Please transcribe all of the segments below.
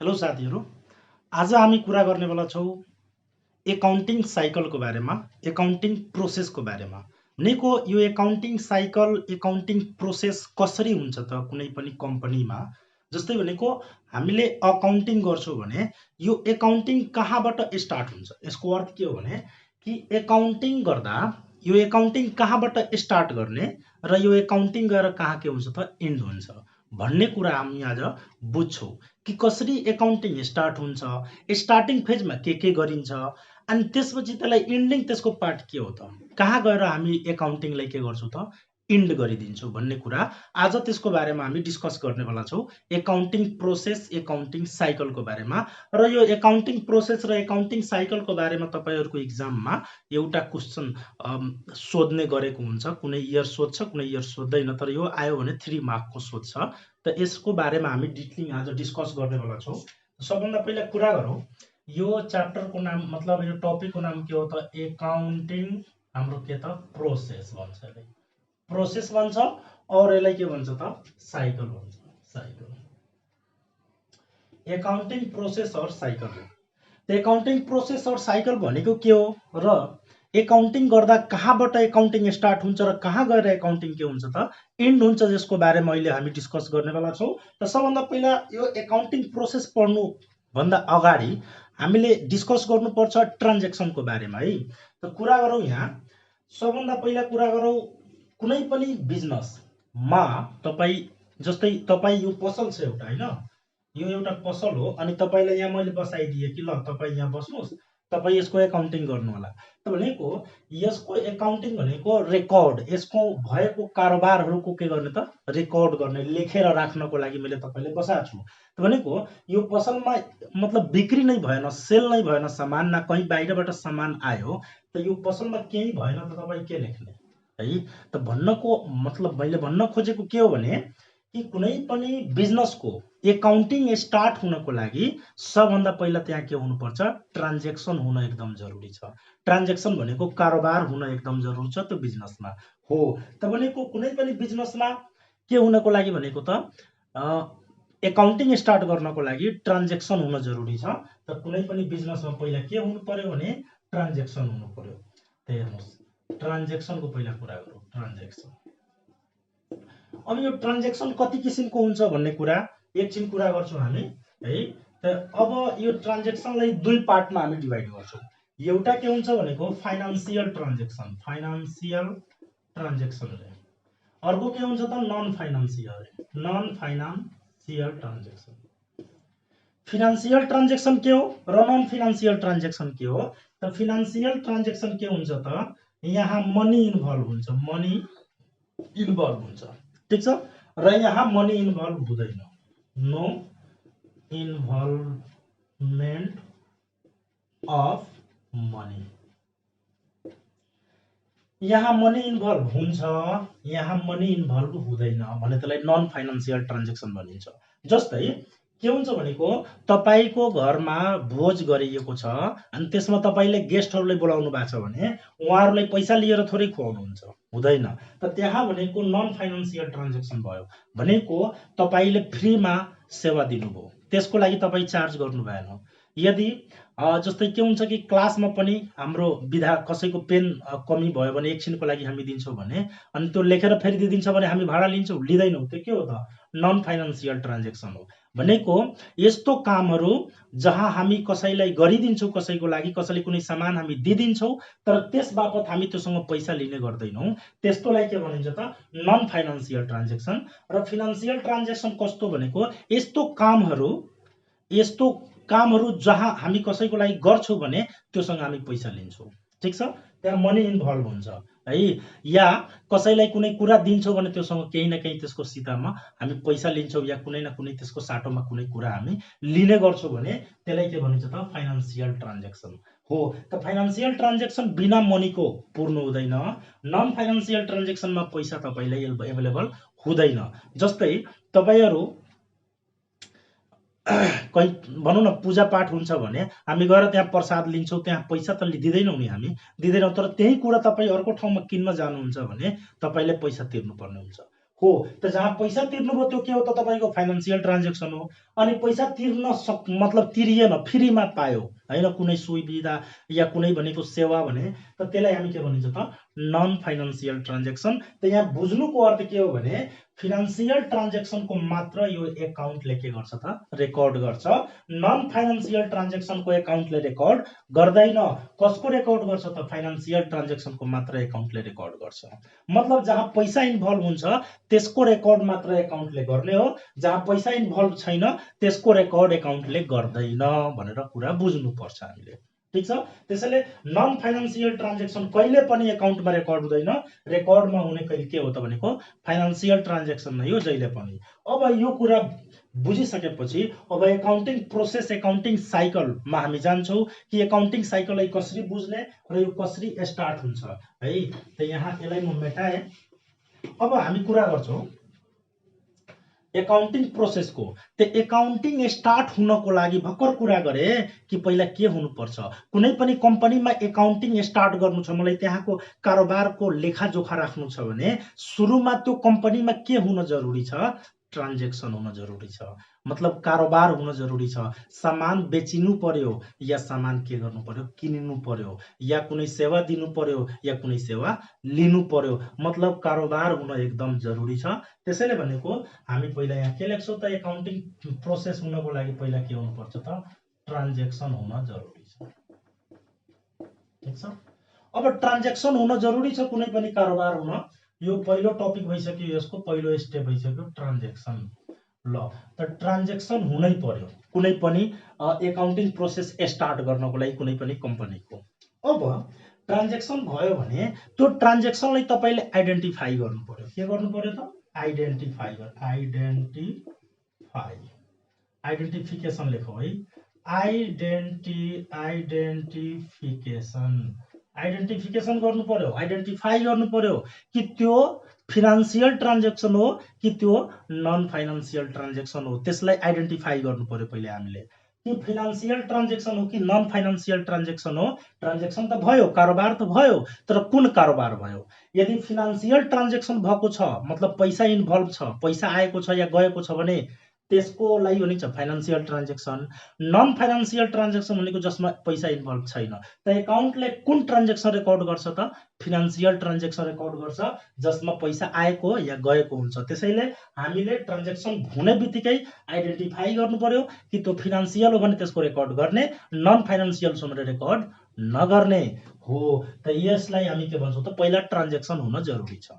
Hello साथीहरू, आज हामी कुरा गर्नेवाला छौँ एकाउन्टिङ साइकलको बारेमा, एकाउन्टिङ प्रोसेसको बारेमा। भनेको यो एकाउन्टिङ साइकल, एकाउन्टिङ प्रोसेस कसरी हुन्छ त कुनै पनि कम्पनीमा। जस्तै भनेको हामीले अकाउन्टिङ गर्छौँ भने यो एकाउन्टिङ कहाँबाट स्टार्ट हुन्छ, यसको अर्थ के हो भने कि एकाउन्टिङ गर्दा यो एकाउन्टिङ कहाँबाट स्टार्ट गर्ने र यो एकाउन्टिङ गएर कहाँ के हुन्छ त एन्ड हुन्छ भन्ने कुरा हामी आज बुझ्छौँ कि कसरी एकाउन्टिङ स्टार्ट हुन्छ, स्टार्टिङ फेजमा के गरिन्छ, अनि त्यसपछि त्यसलाई इन्डिङ त्यसको पार्ट के हो त, कहाँ गएर हामी एकाउन्टिङलाई के गर्छौँ त इन्ड गरिदिन्छौँ भन्ने कुरा आज त्यसको बारेमा हामी डिस्कस गर्नेवाला छौँ। एकाउन्टिङ प्रोसेस, एकाउन्टिङ साइकलको बारेमा। र यो एकाउन्टिङ प्रोसेस र एकाउन्टिङ साइकलको बारेमा तपाईँहरूको इक्जाममा एउटा क्वेसन सोध्ने गरेको हुन्छ। कुनै इयर सोध्छ, कुनै इयर सोध्दैन, तर यो आयो भने 3 मार्कको सोध्छ। त यसको बारेमा हामी डिटेलिङ आज डिस्कस गर्नेवाला छौँ। सबभन्दा पहिला कुरा गरौँ, यो च्याप्टरको नाम मतलब यो टपिकको नाम के हो त एकाउन्टिङ, हाम्रो के त प्रोसेस भन्छ, यसलाई प्रोसेस भन्छ और यसलाई के भन्छ त साइकल भन्छ। साइकल, एकाउन्टिङ प्रोसेस और साइकल हो। एकाउन्टिङ प्रोसेस और साइकल भनेको के हो र एकाउन्टिङ गर्दा कहाँबाट एकाउन्टिङ स्टार्ट हुन्छ र कहाँ गएर एकाउन्टिङ के हुन्छ त एन्ड हुन्छ, जसको बारेमा अहिले हामी डिस्कस गर्नेवाला छौँ। त सबभन्दा पहिला यो एकाउन्टिङ प्रोसेस पढ्नु भन्दा अगाडि हामीले डिस्कस गर्नुपर्छ ट्रान्जेक्सनको बारेमा है। त कुरा गरौँ यहाँ, सबभन्दा पहिला कुरा गरौँ कुनै पनि बिजनेसमा तपाईँ, जस्तै तपाईँ यो पसल छ एउटा होइन, यो एउटा पसल हो अनि तपाईँलाई यहाँ मैले बसाइदिएँ कि ल तपाईँ यहाँ बस्नुहोस्, तपाईँ यसको एकाउन्टिङ गर्नु होला। त भनेको यसको एकाउन्टिङ भनेको रेकर्ड, यसको भएको कारोबारहरूको के गर्ने त रेकर्ड गर्ने, लेखेर राख्नको लागि मैले तपाईँलाई बसाएको छु। त भनेको यो पसलमा मतलब बिक्री नै भएन, सेल नै भएन सामान, न कहीँ बाहिरबाट सामान आयो, त यो पसलमा केही भएन त तपाईँ के लेख्ने है। त भन्नको मतलब मैले भन्न खोजेको के हो भने कि कुनै पनि बिजनेसको एकाउन्टिङ स्टार्ट हुनको लागि सबभन्दा पहिला त्यहाँ के हुनुपर्छ, ट्रान्जेक्सन हुन एकदम जरुरी छ। ट्रान्जेक्सन भनेको कारोबार हुन एकदम जरुरी छ त्यो बिजनेसमा हो। त भनेको कुनै पनि बिजनेसमा के हुनको लागि भनेको त एकाउन्टिङ स्टार्ट गर्नको लागि ट्रान्जेक्सन हुन जरुरी छ। त कुनै पनि बिजनेसमा पहिला के हुनु पर्यो भने ट्रान्जेक्सन हुनु पर्यो। त हेर्नुहोस्, ट्रान्जेक्सनको पहिला कुरा गरौँ, ट्रान्जेक्सन। अब यो ट्रान्जेक्सन कति किसिमको हुन्छ भन्ने कुरा एकछिन कुरा गर्छौँ हामी है। त अब यो ट्रान्जेक्सनलाई दुई पार्टमा हामी डिभाइड गर्छौँ। एउटा के हुन्छ भनेको फाइनान्सियल ट्रान्जेक्सन, फाइनान्सियल ट्रान्जेक्सन, अर्को के हुन्छ त non financial, non financial transaction. Financial transaction के हो र नन फिनान्सियल ट्रान्जेक्सन के हो त फिनान्सियल ट्रान्जेक्सन के हुन्छ त यहाँ मनी इन्भल्भ हुन्छ, मनी इन्भल्भ हुन्छ, ठीक छ। र यहाँ मनी इन्भल्भ हुँदैन, नो इन्भल्भमेन्ट अफ मनी। यहाँ मनी इन्भल्भ हुन्छ, यहाँ मनी इन्भल्भ हुँदैन भने त्यसलाई नन फाइनान्सियल ट्रान्जेक्सन भनिन्छ। जस्तै के हुन्छ भनेको तपाईको घरमा भोज गरिएको छ अनि त्यसमा तपाईले गेस्टहरूलाई बोलाउनु भएको छ भने उहाँहरूलाई पैसा लिएर थोरै खुवाउनुहुन्छ, हुँदैन। त त्यहाँ भनेको नन फाइनान्सियल ट्रान्जेक्सन भयो, भनेको तपाईले फ्रीमा सेवा दिनुभयो, त्यसको लागि तपाईँ चार्ज गर्नु भएन। यदि जस्तै के हुन्छ कि क्लासमा पनि हाम्रो विधा कसैको पेन कमी भयो भने एकछिनको लागि हामी दिन्छौँ भने अनि त्यो लेखेर फेरि दिइदिन्छ भने हामी भाडा लिन्छौँ, लिँदैनौँ, त्यो के हो त नन फाइनान्सियल ट्रान्जेक्सन हो। भनेको यस्तो कामहरू जहाँ हामी कसैलाई गरिदिन्छौँ, कसैको लागि कसैले कुनै सामान हामी दिइदिन्छौँ तर त्यस बापत हामी त्योसँग पैसा लिने गर्दैनौँ, त्यस्तोलाई के भनिन्छ त नन फाइनान्सियल ट्रान्जेक्सन। र फिनान्सियल ट्रान्जेक्सन कस्तो भनेको यस्तो कामहरू जहाँ हामी कसैको लागि गर्छौँ भने त्योसँग हामी पैसा लिन्छौँ, ठीक छ। त्यहाँ मनी इन्भल्भ हुन्छ है। या कसैलाई कुनै कुरा दिन्छौँ भने त्योसँग केही न केही त्यसको सितामा हामी पैसा लिन्छौँ या कुनै न कुनै त्यसको साटोमा कुनै कुरा हामी लिने गर्छौँ भने त्यसलाई के भनिन्छ त फाइनान्सियल ट्रान्जेक्सन हो। त फाइनान्सियल ट्रान्जेक्सन बिना मनीको पूर्ण हुँदैन, नन फाइनान्सियल ट्रान्जेक्सनमा पैसा तपाईलाई एभाइलेबल हुँदैन। जस्तै तपाईहरू कहीँ भनौँ न पूजापाठ हुन्छ भने हामी गएर त्यहाँ प्रसाद लिन्छौँ, त्यहाँ पैसा त दिँदैनौँ नि, हामी दिँदैनौँ, तर त्यही कुरा तपाईँ अर्को ठाउँमा किन्न जानुहुन्छ भने तपाईँले पैसा तिर्नुपर्ने हुन्छ। हो। त जहाँ पैसा तिर्नुभयो त्यो के हो त तपाईँको फाइनान्सियल ट्रान्जेक्सन हो। अनि पैसा मतलब तिरिएन, फ्रीमा पायो होइन कुनै सुविधा या कुनै भनेको सेवा भने त त्यसलाई हामी के भनिन्छ त नन फाइनान्सियल ट्रान्जेक्सन। त यहाँ बुझ्नुको अर्थ के हो भने फिनान्सियल ट्रान्जेक्सनको मात्र यो एकाउन्टले के गर्छ त रेकर्ड गर्छ, नन फाइनान्सियल ट्रान्जेक्सनको एकाउन्टले रेकर्ड गर्दैन। कसको रेकर्ड गर्छ त फाइनान्सियल ट्रान्जेक्सनको मात्र एकाउन्टले रेकर्ड गर्छ। मतलब जहाँ पैसा इन्भल्भ हुन्छ त्यसको रेकर्ड मात्र एकाउन्टले गर्ने हो, जहाँ पैसा इन्भल्भ छैन त्यसको रेकर्ड एकाउन्टले गर्दैन भनेर कुरा बुझ्नुपर्छ हामीले। ठीक छ। त्यसैले नन फाइनान्सियल ट्रान्जेक्सन कहिले पनि एकाउन्टमा रेकर्ड हुँदैन, रेकर्डमा हुने कहिले के हो त भनेको फाइनान्सियल ट्रान्जेक्सन नै हो जहिले पनि। अब यो कुरा बुझिसकेपछि अब एकाउन्टिङ प्रोसेस, एकाउन्टिङ साइकलमा हामी जान्छौँ कि एकाउन्टिङ साइकललाई कसरी बुझ्ने र यो कसरी स्टार्ट हुन्छ है। त यहाँ यसलाई म मेटाएँ। अब हामी कुरा गर्छौँ एकाउन्टिङ प्रोसेसको। त एकाउन्टिङ स्टार्ट हुनको लागि भर्खर कुरा गरे कि पहिला के हुनुपर्छ। कुनै पनि कम्पनीमा एकाउन्टिङ स्टार्ट गर्नु छ, मलाई त्यहाँको कारोबारको लेखाजोखा राख्नु छ भने सुरुमा त्यो कम्पनीमा के हुन जरुरी छ, ट्रान्जेक्सन हुन जरुरी छ। मतलब कारोबार हुन जरुरी छ। सामान बेचिनु पर्यो या सामान के गर्नु पर्यो किन्नु पर्यो, या कुनै सेवा दिनु पर्यो या कुनै सेवा लिनु पर्यो। मतलब कारोबार हुन एकदम जरुरी छ। त्यसैले भनेको हामी पहिला यहाँ के लेख्छौँ त एकाउन्टिङ प्रोसेस हुनको लागि पहिला के हुनुपर्छ त ट्रान्जेक्सन हुन जरुरी छ। ठीक छ। अब ट्रान्जेक्सन हुन जरुरी छ कुनै पनि कारोबार हुन। यो पहिलो टपिक भइसक्यो, यसको पहिलो स्टेप भइसक्यो ट्रान्जेक्सन। ल त ट्रान्जेक्सन हुनै पर्यो कुनै पनि एकाउन्टिङ प्रोसेस स्टार्ट गर्नको लागि कुनै पनि कम्पनीको। अब ट्रान्जेक्सन भयो भने त्यो ट्रान्जेक्सनलाई तपाईले आइडेन्टिफाई गर्नु पर्यो। के गर्नु पर्यो त आइडेन्टिफाई। आइडेन्टिफिकेसन लेखौ है, आइडेन्टिफिकेसन गर्नु पर्यो, आइडेन्टिफाई गर्नु पर्यो कि त्यो फिनान्सियल ट्रान्जेक्सन हो कि त्यो नन फाइनान्सियल ट्रान्जेक्सन हो। त्यसलाई आइडेन्टिफाई गर्नु पर्यो पहिले हामीले कि फिनान्सियल ट्रान्जेक्सन हो कि नन फाइनान्सियल ट्रान्जेक्सन हो। ट्रान्जेक्सन त भयो, कारोबार त भयो, तर कुन कारोबार भयो। यदि फिनान्सियल ट्रान्जेक्सन भएको छ मतलब पैसा इन्भल्भ छ, पैसा आएको छ या गएको छ भने त्यसको लागि भनिन्छ financial transaction. Non financial transaction भनेको जसमा पैसा इन्भल्भ छैन। त एकाउन्टले कुन ट्रान्जेक्सन रेकर्ड गर्छ त फिनान्सियल ट्रान्जेक्सन रेकर्ड गर्छ जसमा पैसा आएको या गएको हुन्छ। त्यसैले हामीले ट्रान्जेक्सन हुने बित्तिकै आइडेन्टिफाई गर्नु पर्यो कि त्यो फिनान्सियल हो भने त्यसको रेकर्ड गर्ने, नन फाइनान्सियल छ भने रेकर्ड नगर्ने हो। त यसलाई हामी के भन्छौँ त पहिला ट्रान्जेक्सन हुन जरुरी छ।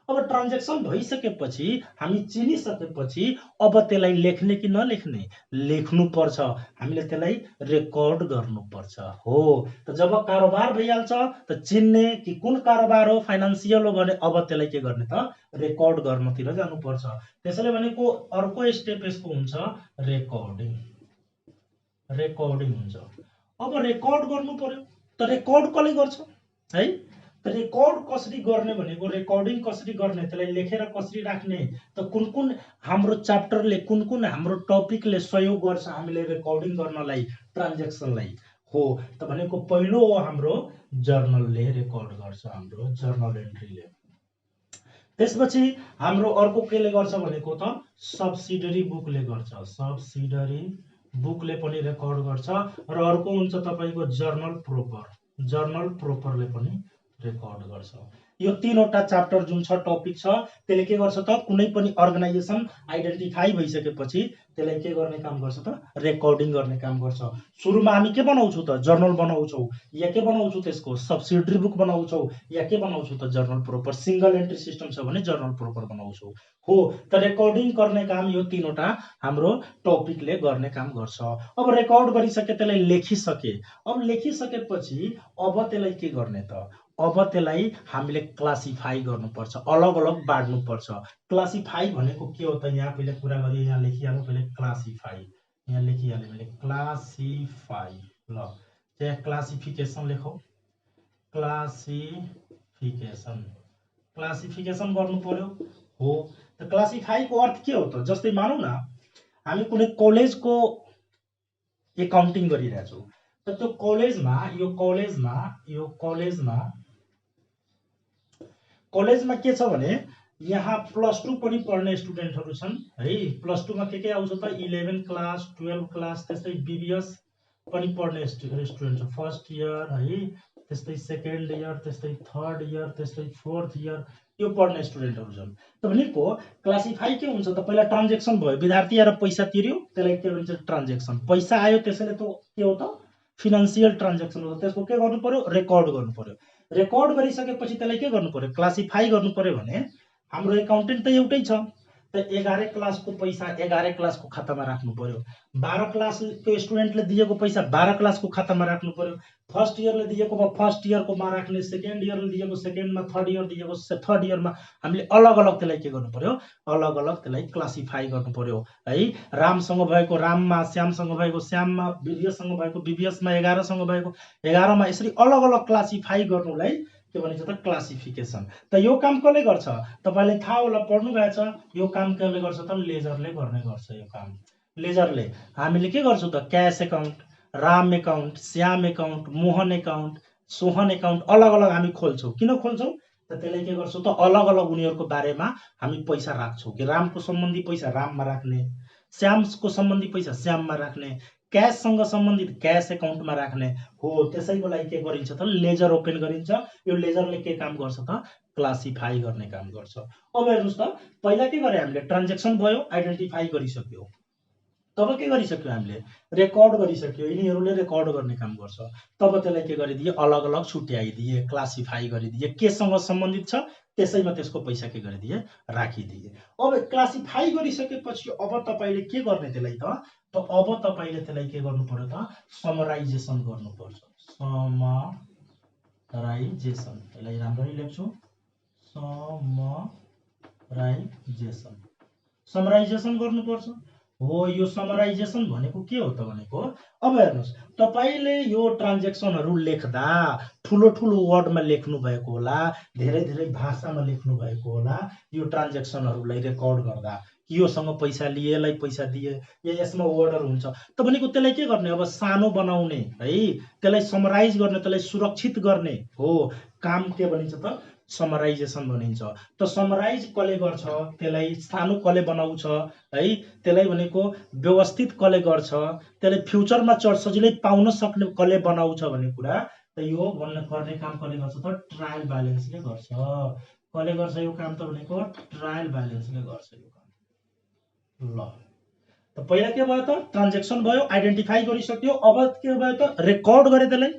अब ट्रान्जेक्सन भइसकेपछि हामी चिनिसकेपछि अब त्यसलाई लेख्ने कि नलेख्ने, लेख्नु पर्छ। हामीले त्यसलाई रेकर्ड गर्नुपर्छ हो। त जब कारोबार भइहाल्छ त चिन्ने कि कुन कारोबार हो फाइनान्सियल हो भने अब त्यसलाई के गर्ने त रेकर्ड गर्नतिर जानुपर्छ। त्यसैले भनेको अर्को स्टेप यसको हुन्छ रेकर्डिङ। रेकर्डिङ हुन्छ। अब रेकर्ड गर्नु पर्यो। त रेकर्ड कसले गर्छ है। त रेकर्ड कसरी गर्ने भनेको रेकर्डिङ कसरी गर्ने, त्यसलाई लेखेर कसरी राख्ने, त कुन कुन हाम्रो च्याप्टरले कुन कुन हाम्रो टपिकले सहयोग गर्छ हामीले रेकर्डिङ गर्नलाई ट्रान्जेक्सनलाई हो। त भनेको पहिलो हो हाम्रो जर्नलले रेकर्ड गर्छ, हाम्रो जर्नल एन्ट्रीले। त्यसपछि हाम्रो अर्को केले गर्छ भनेको त सब्सिडरी बुकले गर्छ। सब्सिडरी बुकले पनि रेकर्ड गर्छ र अर्को हुन्छ तपाईको जर्नल प्रोपर। जर्नल प्रोपरले पनि रेकर्ड गर्छ। यो तीनवटा च्याप्टर जुन छ टपिक छ त्यसले के गर्छ त कुनै पनि अर्गनाइजेसन आइडेन्टिफाई भइसकेपछि त्यसलाई के गर्ने काम गर्छ त रेकर्डिङ गर्ने काम गर्छ। सुरुमा हामी के बनाउँछौँ त जर्नल बनाउँछौँ या के बनाउँछौँ त्यसको सब्सिडरी बुक बनाउँछौँ या के बनाउँछौँ त journal proper. Single entry system छ भने जर्नल प्रोपर बनाउँछौँ हो। त रेकर्डिङ गर्ने काम यो तीनवटा हाम्रो टपिकले गर्ने काम गर्छ। अब रेकर्ड गरिसके त्यसलाई लेखिसके। अब लेखिसकेपछि अब त्यसलाई के गर्ने त अब त्यसलाई हामीले क्लासिफाई गर्नुपर्छ, अलग अलग बाँड्नुपर्छ। क्लासिफाई भनेको के हो त यहाँ पहिले कुरा गरिए, यहाँ लेखिहालौँ पहिले क्लासिफाई। यहाँ लेखिहालेँ मैले क्लासिफाई। ल त्यहाँ क्लासिफिकेसन लेखौँ। क्लासिफिकेसन, क्लासिफिकेसन गर्नु पर्यो हो। त क्लासिफाईको अर्थ के हो त जस्तै मानौँ न हामी कुनै कलेजको एकाउन्टिङ गरिरहेछौँ। त त्यो कलेजमा के छ भने यहाँ +2 पनि पढ्ने स्टुडेन्टहरू छन् है। +2 मा के आउँछ त 11 क्लास 12 क्लास त्यस्तै बीबीएस पनि पढ्ने स्टुडेन्ट छ। फर्स्ट इयर है, त्यस्तै सेकेन्ड इयर, त्यस्तै थर्ड इयर, त्यस्तै फोर्थ इयर यो पढ्ने स्टुडेन्टहरू छन्। त भनेको क्लासिफाई के हुन्छ त, पहिला ट्रान्जेक्सन भयो, विद्यार्थी आएर पैसा तिर्यो त्यसलाई के भन्छ ट्रान्जेक्सन। पैसा आयो त्यसैले त के हो त फिनान्सियल ट्रान्जेक्सन हो। त्यसको के गर्नु पर्यो रेकर्ड गर्नु पर्यो। रेकर्ड गरिसकेपछि त्यसलाई के गर्नु पर्यो क्लासिफाई गर्नु पर्यो भने हाम्रो एकाउन्टेन्ट त एउटै छ। त 11 क्लासको पैसा 11 क्लासको खातामा राख्नु पर्यो। 12 क्लासको स्टुडेन्टले दिएको पैसा 12 क्लासको खातामा राख्नु पर्यो। फर्स्ट इयरले दिएको फर्स्ट इयरकोमा राख्ने, सेकेन्ड इयरले दिएको सेकेन्डमा, थर्ड इयर दिएको थर्ड इयरमा हामीले अलग अलग त्यसलाई के गर्नु पर्यो अलग अलग त्यसलाई क्लासिफाई गर्नु पर्यो है। रामसँग भएको राममा, श्यामसँग भएको श्याममा, बीबीएससँग भएको बीबीएसमा, 11सँग भएको 11मा, यसरी अलग अलग क्लासिफाई गर्नुलाई के भनिन्छ त क्लासिफिकेसन। त यो काम कसले गर्छ तपाईलाई थाहा होला, पढ्नु भएको छ। यो काम कसले गर्छ त लेजरले गर्ने गर्छ। यो काम लेजरले हामीले के गर्छौं त cash account, Ram account, Shyam account, Mohan account, Sohan account अलग अलग हामी खोल्छौं। किन खोल्छौं त त्यसलाई के गर्छौं त अलग अलग उनीहरूको बारेमा हामी पैसा राख्छौं कि रामको सम्बन्धी पैसा राममा राख्ने, श्यामको सम्बन्धी पैसा श्याममा राख्ने, क्याशसँग सम्बन्धित क्याश एकाउन्टमा राख्ने हो। त्यसैको लागि के गरिन्छ त लेजर ओपन गरिन्छ। यो लेजरले के काम गर्छ त क्लासिफाई गर्ने काम गर्छ। अब हेर्नुस् त पहिला के गरे हामीले ट्रान्जेक्सन भयो, आइडेन्टिफाई गरिसक्यो। तब के गरिसक्यो हामीले रेकर्ड गरिसक्यो। यिनीहरूले रेकर्ड गर्ने काम गर्छ। तब त्यसलाई के गरिदिए अलग अलग छुट्याइदिए, क्लासिफाई गरिदिए, केसँग सम्बन्धित छ त्यसैमा त्यसको पैसा के गरिदिए राखिदिए। अब क्लासिफाई गरिसकेपछि अब तपाईले के गर्ने त्यसलाई त अब तपाईले त्यसलाई के गर्नु पर्यो त समराइजेसन गर्नुपर्छ। समराइजेसन, यसलाई राम्ररी लेख्छु समराइजेसन। समराइजेसन गर्नुपर्छ हो। यो समराइजेसन भनेको के हो त भनेको अब हेर्नुस् तपाईले यो ट्रान्जेक्सनहरु लेख्दा ठुलो ठुलो वर्डमा लेख्नु भएको होला, धेरै धेरै भाषामा लेख्नु भएको होला। यो ट्रान्जेक्सनहरुलाई रेकर्ड गर्दा योसँग पैसा लिए, यसलाई पैसा दिए, यसमा वर्डहरु हुन्छ। त भनेको त्यसलाई के गर्ने अब सानो बनाउने है, त्यसलाई समराइज गर्ने, त्यसलाई सुरक्षित गर्ने हो काम के भनिन्छ त समराइजेसन भनिन्छ। त समराइज कसले गर्छ, त्यसलाई सानो कसले बनाउँछ है, त्यसलाई भनेको व्यवस्थित कसले गर्छ, त्यसलाई फ्युचरमा सजिलै पाउन सक्ने कसले बनाउँछ भन्ने कुरा त यो गर्ने काम कसले गर्छ त ट्रायल ब्यालेन्सले गर्छ। कसले गर्छ यो काम त भनेको ट्रायल ब्यालेन्सले गर्छ यो काम। ल त पहिला के भयो त ट्रान्जेक्सन भयो, आइडेन्टिफाई गरिसक्यो। अब के भयो त रेकर्ड गरे, त्यसलाई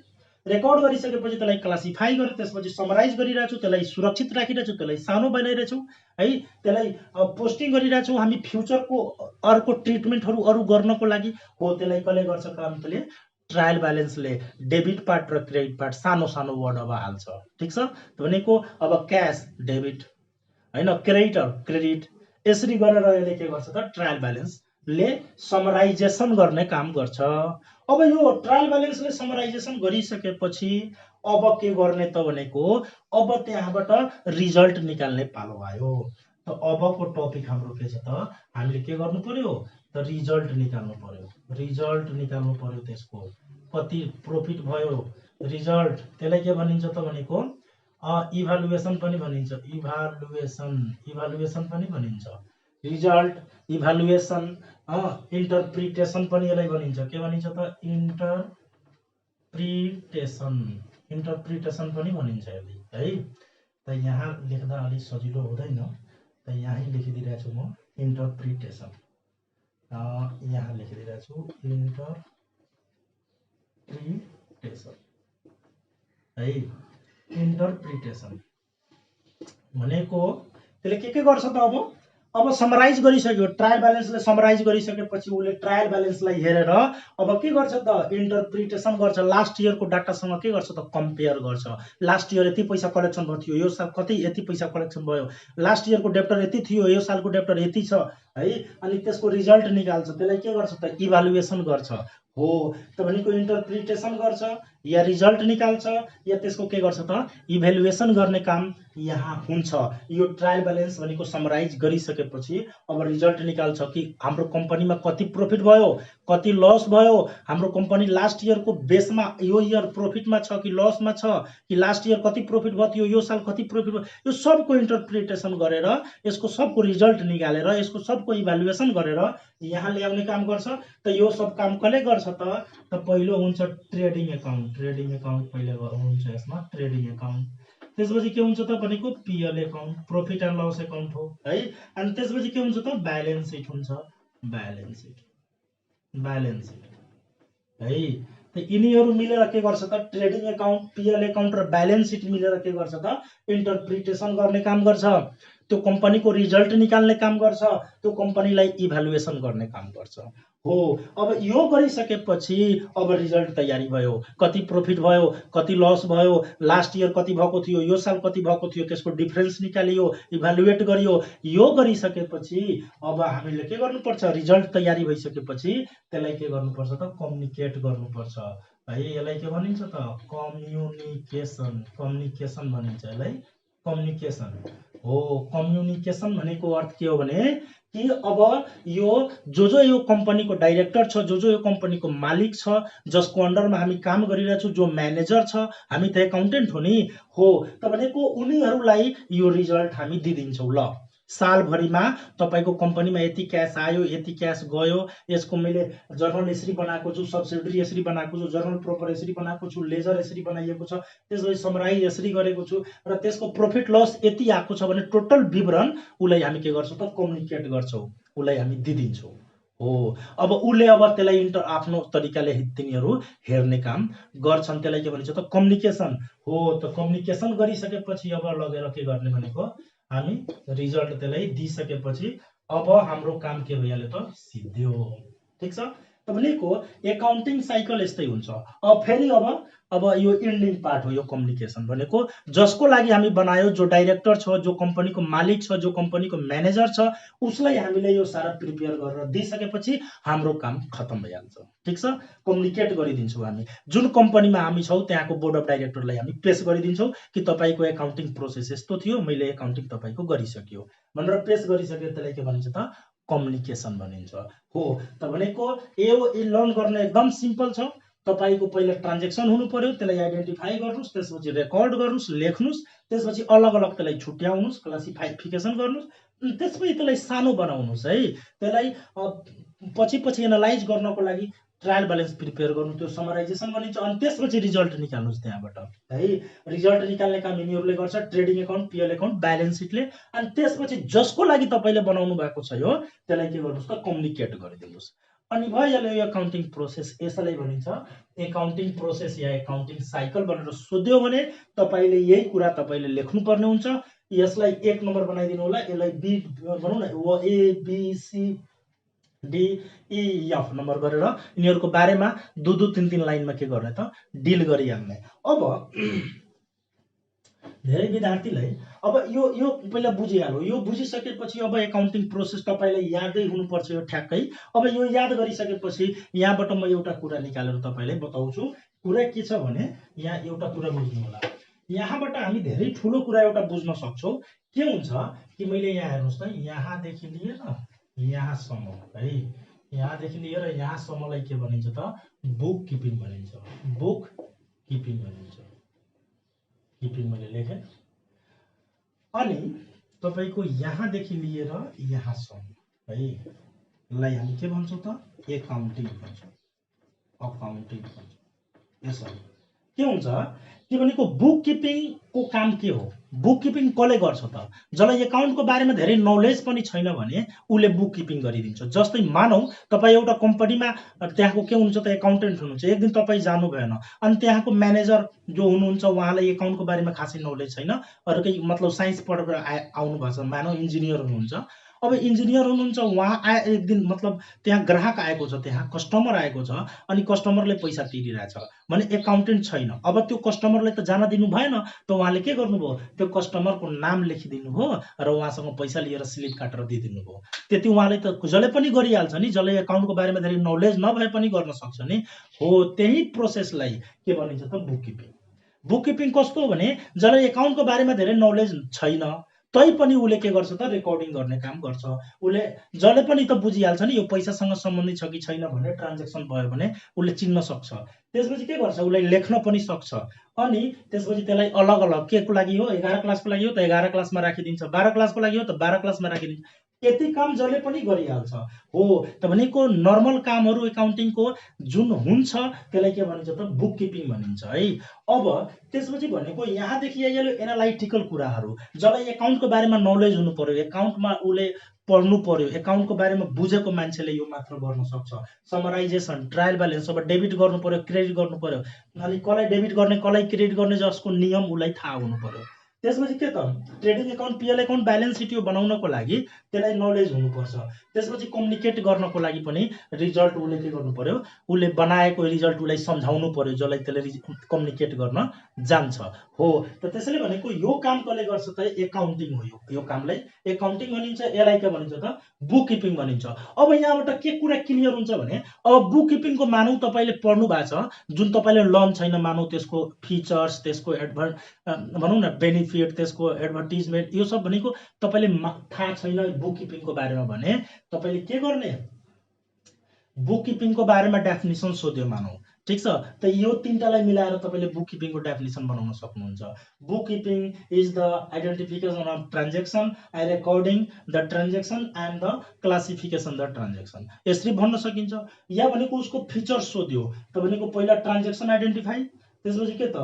रेकर्ड गरिसकेपछि त्यसलाई क्लासिफाई गरे, त्यसपछि समराइज गरिरहेछु, त्यसलाई सुरक्षित राखिरहेछु, त्यसलाई सानो बनाइरहेछु है, त्यसलाई पोस्टिङ गरिरहेछु हामी फ्युचरको अर्को ट्रिटमेन्टहरु अरु गर्नको लागि हो। त्यसलाई कसले गर्छ काम त्यसले ट्रायल ब्यालेन्सले डेबिट पार्ट र क्रेडिट पार्ट सानो सानो वर्ड अब हाल्छ। ठीक छ। भनेको अब क्याश डेबिट हैन, क्रेडिटर क्रेडिट, यसरी गरेर यसले के गर्छ त ट्रायल ब्यालेन्सले समराइजेसन गर्ने काम गर्छ। अब यो ट्रायल ब्यालेन्सले समराइजेसन गरिसकेपछि अब के गर्ने त भनेको अब त्यहाँबाट रिजल्ट निकाल्ने पालो आयो। त अबको टपिक हाम्रो के छ त हामीले के गर्नु पर्यो त रिजल्ट निकाल्नु पर्यो। रिजल्ट निकाल्नु पर्यो, त्यसको कति प्रॉफिट भयो रिजल्ट, त्यसलाई के भनिन्छ त भनेको इभ्यालुएसन पनि भनिन्छ। इभ्यालुएसन पनि भनिन्छ। रिजल्ट इभ्यालुएसन इन्टरप्रिटेसन पनि यसलाई भनिन्छ। के भनिन्छ त इन्टरप्रिटेसन पनि भनिन्छ यसलाई है। त यहाँ लेख्दा अलि सजिलो हुँदैन, त यही लेखिदिरहेको छु म इन्टरप्रिटेसन। यहाँ लेखिदिरहेको छु इन्टरप्रिटेसन है। इन्टरप्रिटेसन भनेको त्यसले के गर्छ त अब समराइज गरिसक्यो, ट्रायल ब्यालेन्सले समराइज गरिसकेपछि उसले ट्रायल ब्यालेन्सलाई हेरेर अब के गर्छ त इन्टरप्रिटेसन गर्छ। लास्ट इयरको डाटासँग के गर्छ त कम्पेयर गर्छ। लास्ट इयर यति पैसा कलेक्सन भयो थियो, यो साल कति यति पैसा कलेक्सन भयो, लास्ट इयरको डेप्टर यति थियो, यो सालको डेप्टर यति छ है। अनि त्यसको रिजल्ट निकाल्छ। त्यसलाई के गर्छ त इभ्यालुएसन गर्छ हो त भनेको इन्टरप्रिटेसन गर्छ या रिजल्ट निकाल्छ या त्यसको के गर्छ त इभ्यालुएसन गर्ने काम यहाँ हुन्छ। यो ट्रायल ब्यालेन्स भनेको समराइज गरिसकेपछि अब रिजल्ट निकाल्छ कि हाम्रो कम्पनीमा कति प्रॉफिट भयो, कति लस भयो, हाम्रो कम्पनी लास्ट इयरको बेसमा यो इयर प्रॉफिटमा छ कि लसमा छ, कि लास्ट इयर कति प्रॉफिट भयो थियो, यो साल कति प्रॉफिट भयो, यो सबको इन्टरप्रिटेसन गरेर यसको सबको रिजल्ट निकालेर यसको सबको इभ्यालुएसन गरेर यहाँ ल्याउने काम गर्छ। त यो सब काम कसले गर्छ त पहिलो हुन्छ ट्रेडिङ एकाउन्ट। ट्रेडिङ एकाउन्ट पहिले हुन्छ, यसमा ट्रेडिङ एकाउन्ट। त्यसपछि के हुन्छ त भनेको PL account, profit and loss account हो है। अनि त्यसपछि के हुन्छ त ब्यालेन्स सिट हुन्छ, ब्यालेन्स सिट, ब्यालेन्स सिट है। त यिनीहरू मिलेर के गर्छ त ट्रेडिङ एकाउन्ट, पिएल एकाउन्ट र ब्यालेन्स सिट मिलेर के गर्छ त इन्टरप्रिटेसन गर्ने काम गर्छ, त्यो कम्पनीको रिजल्ट निकाल्ने काम गर्छ, त्यो कम्पनीलाई इभ्यालुएसन गर्ने काम गर्छ हो। अब यो गरिसकेपछि अब रिजल्ट तयारी भयो, कति प्रॉफिट भयो, कति लस भयो, लास्ट इयर कति भएको थियो, यो साल कति भएको थियो, त्यसको डिफरेन्स निकालियो, इभ्यालुएट गरियो। यो गरिसकेपछि अब हामीले के गर्नुपर्छ, रिजल्ट तयारी भइसकेपछि त्यसलाई के गर्नुपर्छ त कम्युनिकेट गर्नुपर्छ है। यसलाई के भनिन्छ त कम्युनिकेसन, कम्युनिकेसन भनिन्छ यसलाई, कम्युनिकेसन हो। कम्युनिकेसन भनेको अर्थ के हो भने कि अब यो जो यो कम्पनीको डाइरेक्टर छ, जो यो कम्पनीको मालिक छ, जसको अन्डरमा हामी काम गरिरहेको छु, जो म्यानेजर छ, हामी त एकाउन्टेन्ट हो नि हो। त भनेको उनीहरूलाई यो रिजल्ट हामी दिदिन्छौँ। ल सालभरिमा तपाईँको कम्पनीमा यति क्यास आयो, यति क्यास गयो, यसको मैले जर्नल यसरी बनाएको छु, सब्सिडरी यसरी बनाएको छु, जर्नल प्रोपर यसरी बनाएको छु, लेजर यसरी बनाइएको छ, त्यसपछि समराइज यसरी गरेको छु र त्यसको प्रॉफिट लस यति आएको छ भने टोटल विवरण उसलाई हामी के गर्छौँ त कम्युनिकेट गर्छौँ, उसलाई हामी दिदिन्छौँ हो। अब उसले अब त्यसलाई आफ्नो तरिकाले तिनीहरू हेर्ने काम गर्छन्, त्यसलाई के भनिन्छ त कम्युनिकेसन हो। त कम्युनिकेसन गरिसकेपछि अब लगेर के गर्ने भनेको हामी रिजल्ट त्यसलाई दिइसकेपछि अब हाम्रो काम के भइहाल्यो त सिद्धियो। ठिक छ। त भनेको एकाउन्टिङ साइकल यस्तै हुन्छ। अब फेरि अब यो एन्डिङ पार्ट हो। यो कम्युनिकेसन भनेको जसको लागि हामी बनायो, जो डाइरेक्टर छ, जो कम्पनीको मालिक छ, जो कम्पनीको म्यानेजर छ, उसलाई हामीले यो सारा प्रिपेयर गरेर दिइसकेपछि हाम्रो काम खत्तम भइहाल्छ। ठिक छ। कम्युनिकेट गरिदिन्छौँ हामी। जुन कम्पनीमा हामी छौँ त्यहाँको बोर्ड अफ डाइरेक्टरलाई हामी पेश गरिदिन्छौँ कि तपाईँको एकाउन्टिङ प्रोसेस यस्तो थियो, मैले एकाउन्टिङ तपाईँको गरिसक्यो भनेर पेश गरिसक्यो। त्यसलाई के भनिन्छ त कम्युनिकेसन भनिन्छ हो। त भनेको यो लर्न गर्न एकदम सिम्पल छ। तपाईँको पहिला ट्रान्जेक्सन हुनु पर्यो, त्यसलाई आइडेन्टिफाई गर्नुहोस्, त्यसपछि रेकर्ड गर्नुहोस्, लेख्नुहोस्, त्यसपछि अलग अलग त्यसलाई छुट्याउनुहोस्, क्लासिफिकेसन गर्नुहोस्, त्यसपछि त्यसलाई सानो बनाउनुहोस् है। त्यसलाई पछि एनालाइज गर्नको लागि ट्रायल ब्यालेन्स प्रिपेयर गर्नु, त्यो समराइजेसन भनिन्छ। अनि त्यसपछि रिजल्ट निकाल्नुहोस् त्यहाँबाट है। रिजल्ट निकाल्ने काम यिनीहरूले गर्छ, trading account, PL account, balance सिटले। अनि त्यसपछि जसको लागि तपाईँले बनाउनु भएको छ यो, त्यसलाई के गर्नुहोस् त कम्युनिकेट गरिदिनुहोस्। अनि भइहाल्यो यो एकाउन्टिङ प्रोसेस। यसलाई भनिन्छ एकाउन्टिङ प्रोसेस या एकाउन्टिङ साइकल भनेर सोध्यो भने तपाईँले यही कुरा तपाईँले लेख्नुपर्ने हुन्छ। यसलाई 1 नम्बर बनाइदिनु होला, यसलाई बी भनौँ न, A B C D E F number गरेर यिनीहरूको बारेमा 2-3 लाइनमा के गर्ने त डिल गरिहाल्ने। अब धेरै विद्यार्थीलाई अब यो पहिला बुझिहाल्यो। यो बुझिसकेपछि अब एकाउन्टिङ प्रोसेस तपाईँलाई यादै हुनुपर्छ यो ठ्याक्कै। अब यो याद गरिसकेपछि यहाँबाट म एउटा कुरा निकालेर तपाईँलाई बताउँछु। कुरा के छ भने यहाँ एउटा कुरा बुझ्नु होला। यहाँबाट हामी धेरै ठुलो कुरा एउटा बुझ्न सक्छौँ। के हुन्छ कि मैले यहाँ हेर्नुहोस् त, यहाँदेखि लिएर यहाँसम्म है, यहाँदेखि लिएर यहाँसम्मलाई के भनिन्छ त बुक किपिङ भनिन्छ। बुक किपिङ भनिन्छ। किपिङ मैले लेखेँ। अनि तपाईँको यहाँदेखि लिएर यहाँसम्म है लाई हामी के भन्छौँ त एकाउन्टिङ भन्छौँ। अकाउन्टिङ भन्छौँ। यसरी के हुन्छ के भनेको बुक किपिङको काम के हो, बुक किपिङ कसले गर्छ त? जसलाई एकाउन्टको बारेमा धेरै नलेज पनि छैन भने उसले बुक किपिङ गरिदिन्छ। जस्तै मानौ तपाईँ एउटा कम्पनीमा त्यहाँको के हुनुहुन्छ त एकाउन्टेन्ट हुनुहुन्छ, एक दिन तपाईँ जानु भएन, अनि त्यहाँको म्यानेजर जो हुनुहुन्छ उहाँलाई एकाउन्टको बारेमा खासै नलेज छैन, अर्कै मतलब साइन्स पढेर आउनु भएको छ, मानौ इन्जिनियर हुनुहुन्छ, अब इन्जिनियर हुनुहुन्छ, उहाँ आए एक दिन मतलब त्यहाँ ग्राहक आएको छ, त्यहाँ कस्टमर आएको छ, अनि कस्टमरले पैसा तिरिरहेछ भने एकाउन्टेन्ट छैन। अब त्यो कस्टमरले त जान दिनु भएन, त उहाँले के गर्नुभयो, त्यो कस्टमरको नाम लेखिदिनु भयो र उहाँसँग पैसा लिएर स्लिप काटेर दिइदिनु भयो। त्यति उहाँले त जसले पनि गरिहाल्छ नि, जसले एकाउन्टको बारेमा धेरै नलेज नभए पनि गर्न सक्छ नि। हो, त्यही प्रोसेसलाई के भनिन्छ त बुककिपिङ। बुककिपिङ कस्तो हो भने जसले एकाउन्टको बारेमा धेरै नलेज छैन तै पनि उसले के गर्छ त रेकर्डिङ गर्ने काम गर्छ। उसले जसले पनि त बुझिहाल्छ नि यो पैसासँग सम्बन्धित छ कि छैन भने, ट्रान्जेक्सन भयो भने उसले चिन्न सक्छ। त्यसपछि के गर्छ, उसलाई लेख्न पनि सक्छ। अनि त्यसपछि त्यसलाई अलग अलग के को लागि हो, 11 क्लासको लागि हो त 11 क्लासमा राखिदिन्छ, 12 क्लासको लागि हो त 12 क्लासमा राखिदिन्छ। यति काम जसले पनि गरिहाल्छ। हो, त भनेको नर्मल कामहरू एकाउन्टिङको जुन हुन्छ त्यसलाई के भनिन्छ त बुककिपिङ भनिन्छ है। अब त्यसपछि भनेको यहाँदेखि आइहाल्यो एनालाइटिकल कुराहरू, जसलाई एकाउन्टको बारेमा नलेज हुनु पर्यो, एकाउन्टमा उसले पढ्नु पर्यो, एकाउन्टको बारेमा बुझेको मान्छेले यो मात्र गर्न सक्छ। समराइजेसन, ट्रायल ब्यालेन्स, अब डेबिट गर्नु पर्यो, क्रेडिट गर्नु पर्यो, अनि कसलाई डेबिट गर्ने कसलाई क्रेडिट गर्ने जसको नियम उसलाई थाहा हुनु पर्यो। त्यसपछि के त trading account, PL account, balance seat यो बनाउनको लागि त्यसलाई नलेज हुनुपर्छ। त्यसपछि कम्युनिकेट गर्नको लागि पनि रिजल्ट उसले के गर्नु पर्यो, उसले बनाएको रिजल्ट उसलाई सम्झाउनु पर्यो, जसलाई त्यसले कम्युनिकेट गर्न जान्छ। हो, त त्यसैले भनेको यो काम कसले गर्छ त एकाउन्टिङ हो। यो कामलाई एकाउन्टिङ भनिन्छ, यसलाई के भनिन्छ त बुककिपिङ भनिन्छ। अब यहाँबाट के कुरा क्लियर हुन्छ भने अब बुककिपिङको मानौ तपाईँले पढ्नु भएको छ, जुन तपाईँले लर्न छैन मानौ, त्यसको फिचर्स, त्यसको भनौँ न बेनिफिट, त्यसको एडभर्टिजमेन्ट, यो सब भनेको तपाईँले थाहा छैन बुककिपिङको बारेमा भने तपाईँले के गर्ने, बुककिपिङको बारेमा डेफिनेसन सोध्यो मानौ, ठिक छ, त यो तीनटालाई मिलाएर तपाईँले बुककिपिङको डेफिनेसन बनाउन सक्नुहुन्छ। Bookkeeping is the identification of transaction and recording the transaction and the classification the transaction. यसरी भन्न सकिन्छ। या भनेको उसको फिचर्स सोध्यो त भनेको पहिला ट्रान्जेक्सन आइडेन्टिफाई, त्यसपछि के त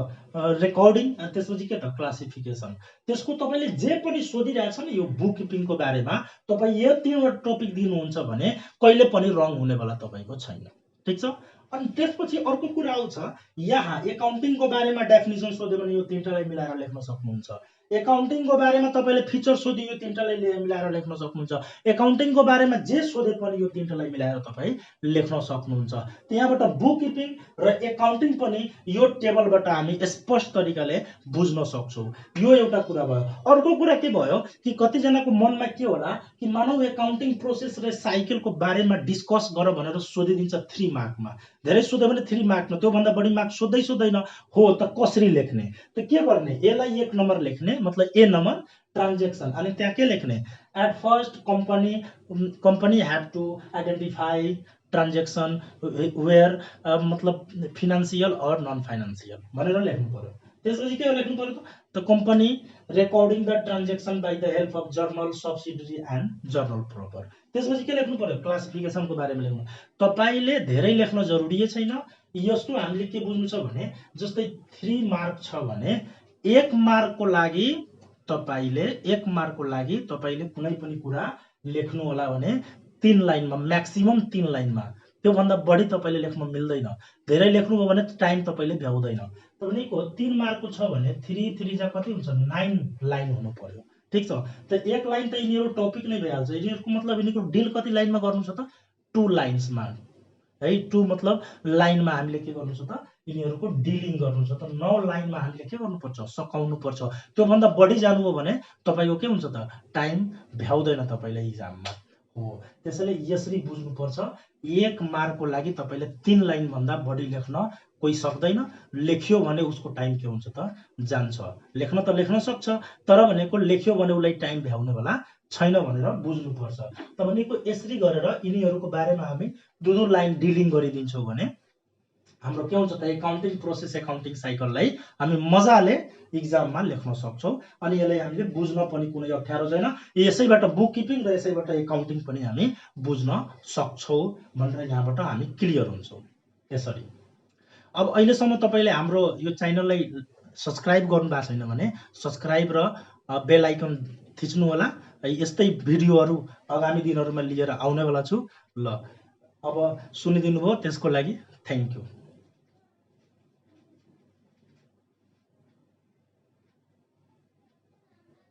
रेकर्डिङ, अनि त्यसपछि के त क्लासिफिकेसन। त्यसको तपाईँले जे पनि सोधिरहेछ नि यो बुककिपिङको बारेमा, तपाईँ यो तीनवटा टपिक दिनुहुन्छ भने कहिले पनि रङ हुनेवाला तपाईँको छैन, ठिक छ। अनि त्यसपछि अर्को कुरा आउँछ, यहाँ एकाउन्टिङको बारेमा डेफिनेसन सोध्यो भने यो तीनटालाई मिलाएर लेख्न सक्नुहुन्छ। एकाउन्टिङको बारेमा तपाईँले फिचर सोध्यो, यो तीनटालाई मिलाएर लेख्न सक्नुहुन्छ। एकाउन्टिङको बारेमा जे सोधे पनि यो तीनटालाई मिलाएर तपाईँ लेख्न सक्नुहुन्छ। त्यहाँबाट बुककिपिङ र एकाउन्टिङ पनि यो टेबलबाट हामी स्पष्ट तरिकाले बुझ्न सक्छौँ। यो एउटा कुरा भयो। अर्को कुरा के भयो कि कतिजनाको मनमा के होला कि मानव एकाउन्टिङ प्रोसेस र साइकलको बारेमा डिस्कस गर भनेर सोधिदिन्छ 3 मार्कमा। धेरै सोध्यो भने 3 मार्कमा, त्योभन्दा बढी मार्क सोध्दैन। हो, त कसरी लेख्ने, त के गर्ने, यसलाई 1 नम्बर लेख्ने, मतलब ए नम्बर ट्रान्जेक्सन, अनि त्यहाँ के लेख्ने, at first company have to identify transaction where मतलब फिनान्सियल और नन फाइनेंशियल भनेर लेख्नु पर्यो। त्यसपछि के लेख्नु पर्यो त company recording the transaction by the help of journal subsidiary and journal proper. त्यसपछि के लेख्नु पर्यो, क्लासिफिकेसनको बारेमा लेख्नु। तपाईले धेरै लेख्न जरुरी छैन। यस्तो हामीले के बुझ्नु छ भने जस्तै 3 मार्क छ भने 1 मार्कको लागि तपाईले कुनै पनि कुरा लेख्नु होला भने 3 लाइनमा, म्याक्सिमम 3 लाइनमा, त्योभन्दा बढी तपाईले लेख्न मिल्दैन। धेरै लेख्नुभयो भने टाइम तपाईले भ्याउँदैन। तपाईँको 3 मार्कको छ भने 3 3 जा कति हुन्छ, 9 लाइन हुनु पर्यो, ठीक छ। त 1 लाइन त यिनीहरु टपिक नै भइहाल्छ। यिनीहरुको मतलब यिनीहरुको डिल कति लाइनमा गर्नु छ त 2 लाइन्समा है। 2 मतलब लाइनमा हामीले के गर्नु छ त यिनीहरुको डिलिङ गर्नु छ त 9 लाइनमा हामीले के गर्नु पर्छ, सकाउनु पर्छ। त्यो भन्दा बढी जानुभयो भने तपाईको के हुन्छ त टाइम भ्याउँदैन तपाईलाई एक्जाममा। हो, त्यसैले यसरी बुझ्नु पर्छ। 1 मार्कको लागि तपाईले 3 लाइन भन्दा बढी लेख्न कोही सक्दैन। लेख्यो भने उसको टाइम के हुन्छ त जान्छ। लेख्न त लेख्न सक्छ, तर भनेको लेख्यो भने उलाई टाइम भ्याउने वाला छैन भनेर बुझ्नु पर्छ। त भनेको यसरी गरेर यिनीहरुको बारेमा हामी 2 लाइन डिलिङ गरिदिन्छौं भने हाम्रो के हुन्छ त एकाउन्टिङ प्रोसेस, एकाउन्टिङ साइकललाई हामी मजाले एक्जाममा लेख्न सक्छौं। अनि यसलाई हामीले बुझ्न पनि कुनै अप्ठ्यारो छैन। यसैबाट बुककिपिङ र यसैबाट एकाउन्टिङ पनि हामी बुझ्न सक्छौं भनेर यहाँबाट हामी क्लियर हुन्छौं। यसरी अब अहिलेसम्म तपाईले हाम्रो यो च्यानललाई सब्स्क्राइब गर्नु भएको छैन भने सब्स्क्राइब र बेल आइकन थिच्नु होला। यस्तै भिडियोहरु आगामी दिनहरुमा लिएर आउनेवाला छु। ल, अब सुनिदिनु भयो त्यसको लागि थ्यांक यू।